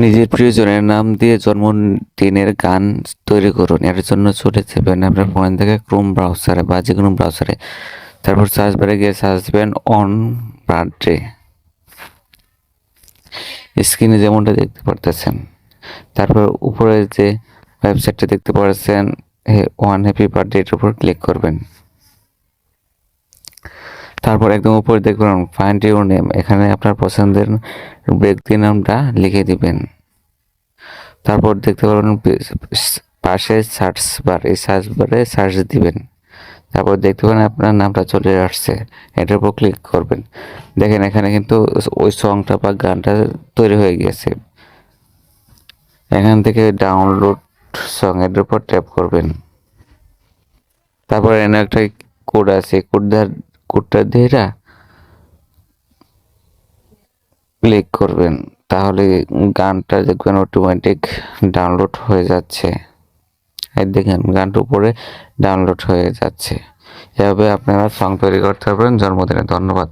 নিজের প্রিয়জনের নাম দিয়ে জন্মদিনের গান তৈরি করুন। এর জন্য চলে যাবেন আপনার ফোন থেকে ক্রোম ব্রাউজারে বা যে কোনো ব্রাউজারে। তারপর সার্চ বারে গিয়ে সার্চ দিবেন অন বার্থডে। স্ক্রিনে যেমনটা দেখতে পারতেছেন। তারপর উপরে যে ওয়েবসাইটটা দেখতে পাচ্ছেন ওয়ান হ্যাপি বার্থডে এর উপর ক্লিক করবেন। তারপর একদম উপরে দেখবেন ফাইন্ড ইউর নেম, এখানে আপনার পছন্দের ব্যক্তির নামটা লিখে দিবেন। তারপর দেখতে পারবেন পাশে সার্চ বার, এই সার্চ বারে সার্চ দিবেন। তারপর দেখতে পাবেন আপনার নামটা চলে আসছে, এটার উপর ক্লিক করবেন। দেখেন এখানে কিন্তু ওই সংটা বা গানটা তৈরি হয়ে গেছে। এখান থেকে ডাউনলোড সং এর উপর ট্যাপ করবেন। তারপর এখানে একটা কোড আছে, কোডটা দিয়ে ক্লিক করবেন, তাহলে গানটা দেখবেন অটোমেটিক ডাউনলোড হয়ে যাচ্ছে। এই দেখেন গানটা উপরে ডাউনলোড হয়ে যাচ্ছে। এভাবে আপনারা সং তৈরি করতে পারবেন জন্মদিনে। ধন্যবাদ।